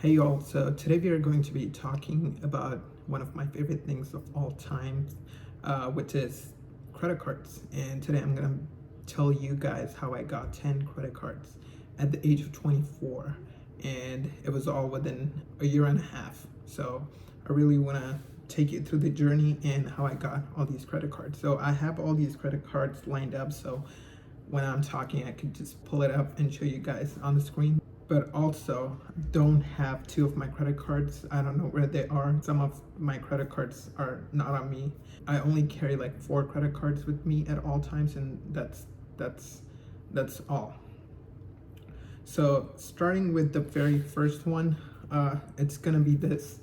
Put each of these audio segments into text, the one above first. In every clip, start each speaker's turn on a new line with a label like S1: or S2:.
S1: Hey y'all, so today we are going to be talking about one of my favorite things of all time, which is credit cards. And today I'm going to tell you guys how I got 10 credit cards at the age of 24. And it was all within a year and a half. So I really want to take you through the journey and how I got all these credit cards. So I have all these credit cards lined up, so when I'm talking I can just pull it up and show you guys on the screen. But also don't have two of my credit cards. I don't know where they are. Some of my credit cards are not on me. I only carry like 4 credit cards with me at all times, and that's all. So starting with the very first one, it's gonna be this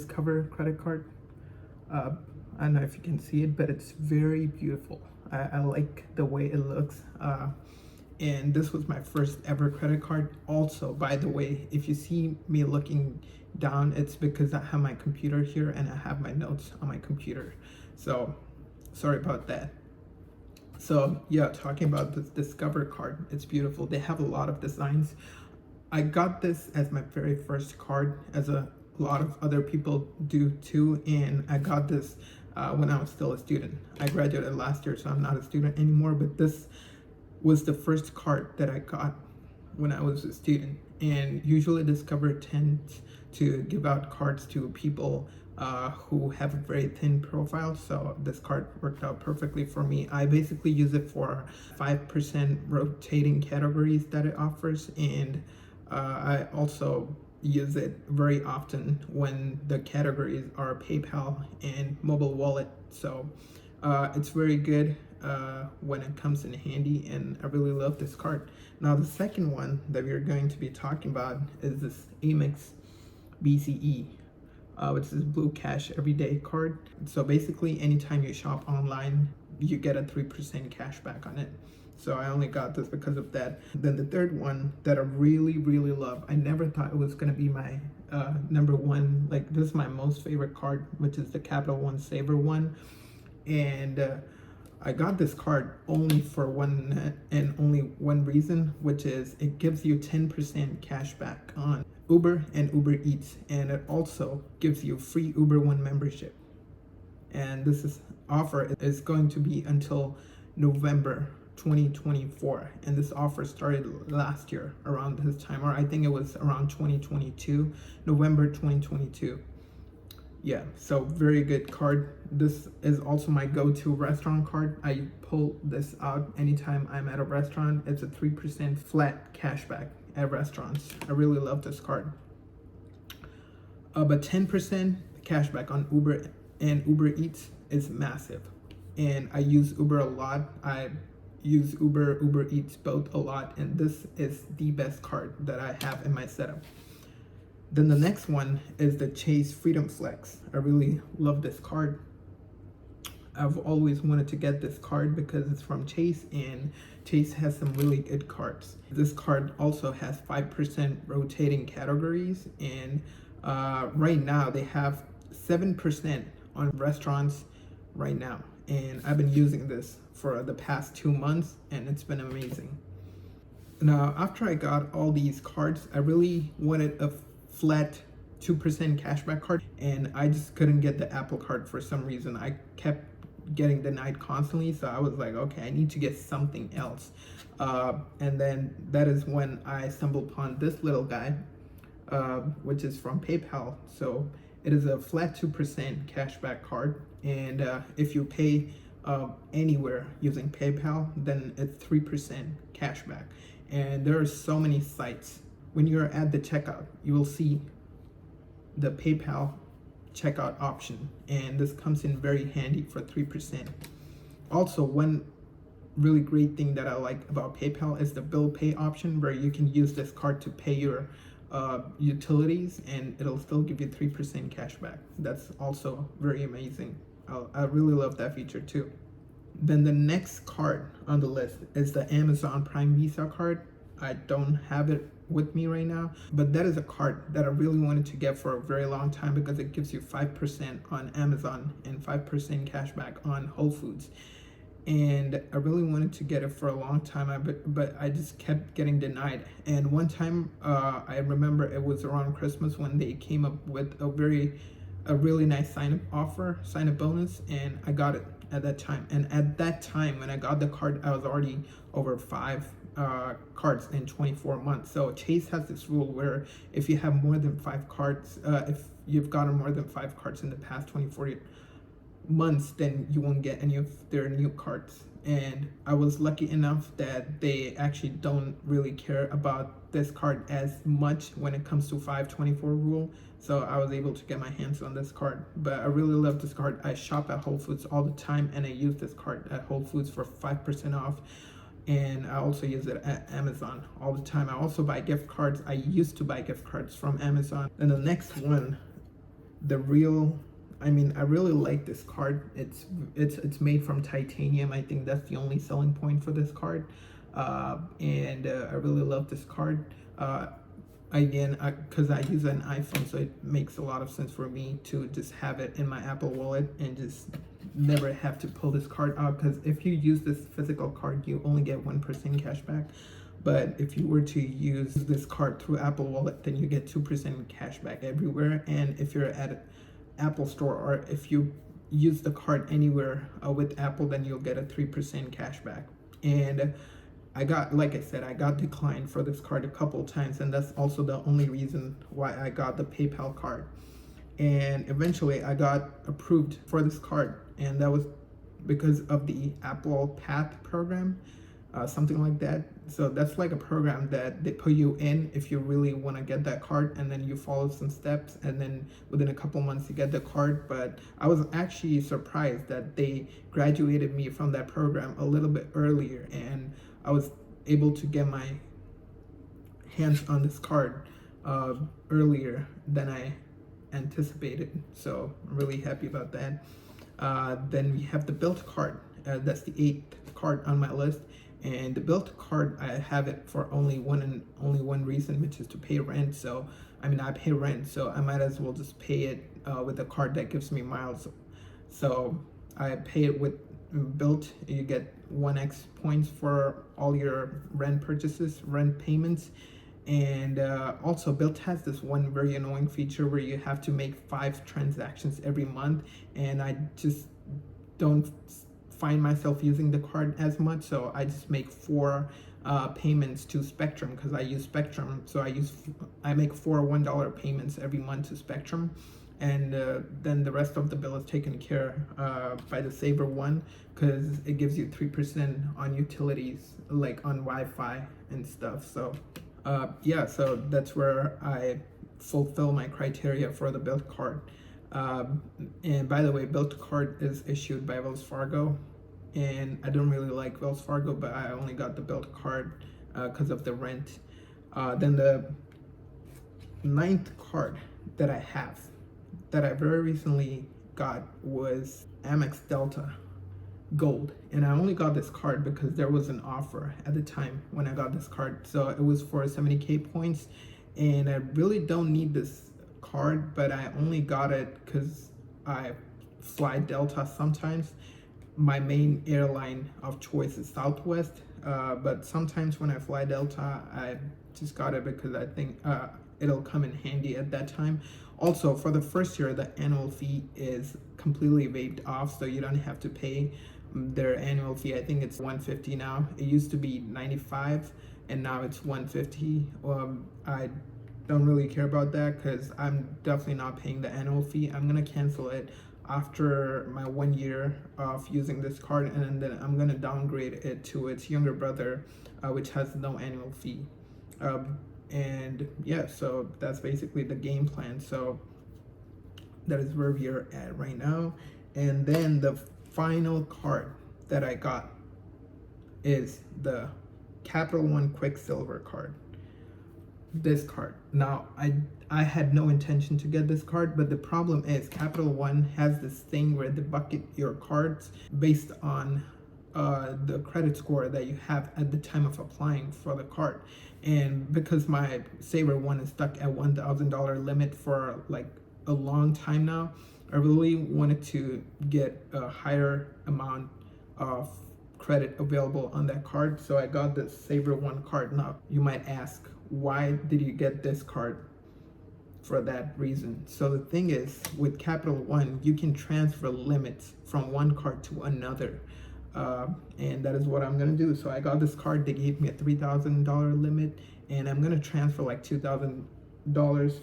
S1: cover credit card. I don't know if you can see it, but it's very beautiful. I like the way it looks. And this was my first ever credit card. Also, by the way, if you see me looking down, it's because I have my computer here and I have my notes on my computer. So sorry about that. So yeah, talking about this Discover card, it's beautiful. They have a lot of designs. I got this as my very first card, as a lot of other people do too, and I got this when I was still a student. I graduated last year, so I'm not a student anymore, but this was the first card that I got when I was a student. And usually Discover tends to give out cards to people who have a very thin profile, so this card worked out perfectly for me. I basically use it for 5% rotating categories that it offers, and I also use it very often when the categories are PayPal and mobile wallet. So it's very good when it comes in handy, and I really love this card. Now the second one that we're going to be talking about is this Amex BCE, which is Blue Cash Everyday card. So basically anytime you shop online, you get a 3% cash back on it. So I only got this because of that. Then the third one that I really love, I never thought it was gonna be my number one, like this is my most favorite card, which is the Capital One SavorOne. And I got this card only for one and only one reason, which is it gives you 10% cash back on Uber and Uber Eats, and it also gives you free Uber One membership. And offer is going to be until November 2024, and this offer started last year around this time, or I think it was around 2022, November 2022. Yeah, so very good card. This is also my go-to restaurant card. I pull this out anytime I'm at a restaurant. It's a 3% flat cashback at restaurants. I really love this card. But 10% cashback on Uber and Uber Eats is massive. And I use Uber a lot. I use Uber Eats both a lot, and this is the best card that I have in my setup. Then the next one is the Chase Freedom Flex. I really love this card. I've always wanted to get this card because it's from Chase, and Chase has some really good cards. This card also has 5% rotating categories, and right now they have 7% on restaurants right now. And I've been using this for the past 2 months, and it's been amazing. Now, after I got all these cards, I really wanted a flat 2% cashback card, and I just couldn't get the Apple card for some reason. I kept getting denied constantly, so I was like, okay, I need to get something else. And then that is when I stumbled upon this little guy, which is from PayPal. So it is a flat 2% cashback card, and if you pay anywhere using PayPal, then it's 3% cashback. And there are so many sites. When you're at the checkout, you will see the PayPal checkout option, and this comes in very handy for 3%. Also, one really great thing that I like about PayPal is the bill pay option, where you can use this card to pay your utilities, and it'll still give you 3% cash back. That's also very amazing. I really love that feature too. Then the next card on the list is the Amazon Prime Visa card. I don't have it with me right now, but that is a card that I really wanted to get for a very long time because it gives you 5% on Amazon and 5% cash back on Whole Foods. and I really wanted to get it for a long time. But I just kept getting denied. And one time, I remember it was around Christmas when they came up with a really nice sign up bonus, and I got it at that time. And at that time, when I got the card, I was already over five cards in 24 months. So Chase has this rule where if you have more than five cards, if you've gotten more than five cards in the past 24 months, then you won't get any of their new cards. And I was lucky enough that they actually don't really care about this card as much when it comes to 524 rule. So I was able to get my hands on this card. But I really love this card. I shop at Whole Foods all the time, and I use this card at Whole Foods for 5% off. And I also use it at Amazon all the time. I also buy gift cards. I used to buy gift cards from Amazon. And the next one, I really like this card. It's made from titanium. I think that's the only selling point for this card. And I really love this card. Again, because I use an iPhone, so it makes a lot of sense for me to just have it in my Apple Wallet and just never have to pull this card out. Because if you use this physical card, you only get 1% cash back. But if you were to use this card through Apple Wallet, then you get 2% cash back everywhere. And if you're at Apple Store, or if you use the card anywhere with Apple, then you'll get a 3% cash back. And like I said, I got declined for this card a couple times, and that's also the only reason why I got the PayPal card. And eventually I got approved for this card, and that was because of the Apple Path program, something like that. So that's like a program that they put you in if you really want to get that card, and then you follow some steps, and then within a couple months you get the card. But I was actually surprised that they graduated me from that program a little bit earlier, and I was able to get my hands on this card earlier than I anticipated. So I'm really happy about that. Then we have the Bilt card. That's the 8th card on my list. And the Bilt card, I have it for only one reason, which is to pay rent. So I pay rent, so I might as well just pay it with a card that gives me miles. So I pay it with Bilt. You get 1x points for all your rent payments. And also Bilt has this one very annoying feature where you have to make 5 transactions every month, and I just don't find myself using the card as much, so I just make 4 payments to Spectrum, because I use Spectrum. So I make 4 $1 payments every month to Spectrum, and then the rest of the bill is taken care by the Savor One, because it gives you 3% on utilities, like on Wi-Fi and stuff. So yeah, so that's where I fulfill my criteria for the Bilt card. And by the way, Bilt card is issued by Wells Fargo, and I don't really like Wells Fargo, but I only got the Bilt card because of the rent. Then the 9th card that I have, that I very recently got, was Amex Delta Gold. And I only got this card because there was an offer at the time when I got this card. So it was for 70K points, and I really don't need this card, but I only got it because I fly Delta sometimes. My main airline of choice is Southwest, but sometimes when I fly Delta, I just got it because I think it'll come in handy at that time. Also, for the first year, the annual fee is completely waived off, so you don't have to pay their annual fee. I think it's $150 now. It used to be $95, and now it's $150. I don't really care about that because I'm definitely not paying the annual fee. I'm gonna cancel it after my 1 year of using this card, and then I'm gonna downgrade it to its younger brother, which has no annual fee. And yeah, so that's basically the game plan. So that is where we are at right now. And then the final card that I got is the Capital One Quicksilver card. This card. Now, I had no intention to get this card, but the problem is Capital One has this thing where they bucket your cards based on the credit score that you have at the time of applying for the card. And because my Savor One is stuck at $1,000 limit for like a long time now, I really wanted to get a higher amount of credit available on that card. So I got this SavorOne card. Now you might ask, why did you get this card? For that reason. So the thing is, with Capital One, you can transfer limits from one card to another. And that is what I'm gonna do. So I got this card, they gave me a $3,000 limit, and I'm gonna transfer like $2,000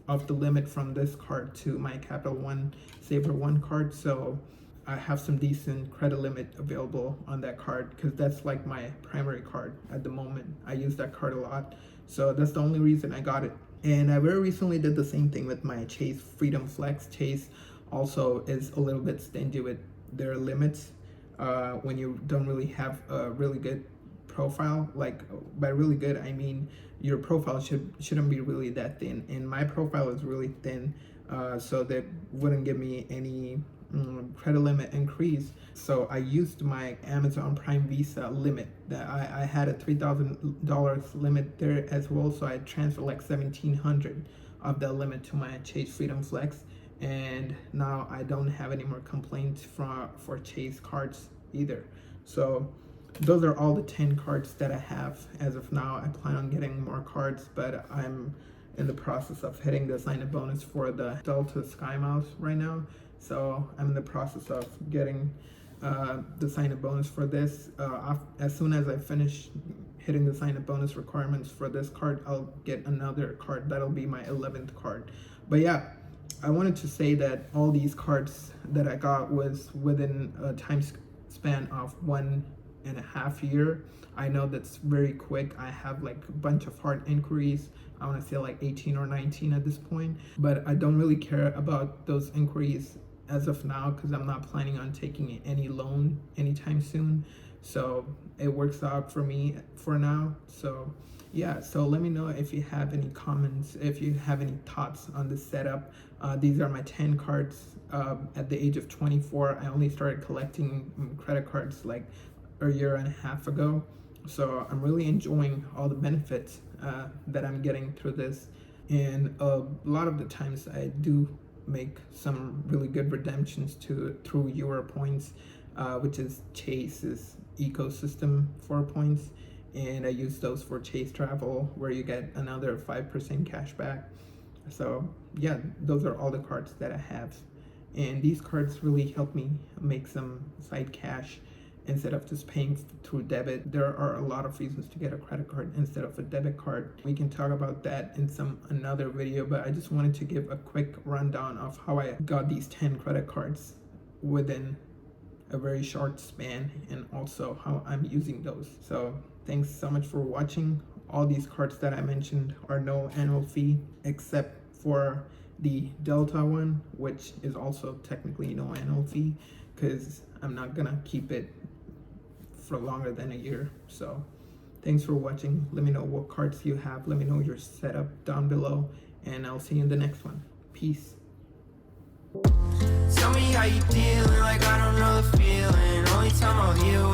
S1: of the limit from this card to my Capital One SavorOne card. So I have some decent credit limit available on that card because that's like my primary card at the moment. I use that card a lot. So that's the only reason I got it. And I very recently did the same thing with my Chase Freedom Flex. Chase also is a little bit stingy with their limits when you don't really have a really good profile. Like, by really good, I mean your profile shouldn't be really that thin. And my profile is really thin, so that wouldn't give me any credit limit increase. So I used my Amazon Prime Visa limit that I had a $3,000 limit there as well. So I transferred like $1,700 of that limit to my Chase Freedom Flex, and now I don't have any more complaints for Chase cards either. So those are all the 10 cards that I have as of now. I plan on getting more cards, but I'm in the process of hitting the sign-up bonus for the Delta Sky Miles right now. So I'm in the process of getting the sign-up bonus for this. As soon as I finish hitting the sign-up bonus requirements for this card, I'll get another card. That'll be my 11th card. But yeah, I wanted to say that all these cards that I got was within a time span of 1.5 years. I know that's very quick. I have like a bunch of hard inquiries. I want to say like 18 or 19 at this point, but I don't really care about those inquiries as of now because I'm not planning on taking any loan anytime soon. So it works out for me for now. So yeah, so let me know if you have any comments, if you have any thoughts on the setup. These are my 10 cards. At the age of 24, I only started collecting credit cards like a year and a half ago. So I'm really enjoying all the benefits that I'm getting through this. And a lot of the times I do make some really good redemptions through Euro points, which is Chase's ecosystem for points. And I use those for Chase Travel, where you get another 5% cash back. So yeah, those are all the cards that I have. And these cards really help me make some side cash instead of just paying through debit. There are a lot of reasons to get a credit card instead of a debit card. We can talk about that in another video, but I just wanted to give a quick rundown of how I got these 10 credit cards within a very short span, and also how I'm using those. So thanks so much for watching. All these cards that I mentioned are no annual fee, except for the Delta one, which is also technically no annual fee because I'm not gonna keep it for longer than a year. So thanks for watching. Let me know what cards you have. Let me know your setup down below, and I'll see you in the next one. Peace.
S2: Tell me how you feeling, like I don't know the feeling. Only time I'll hear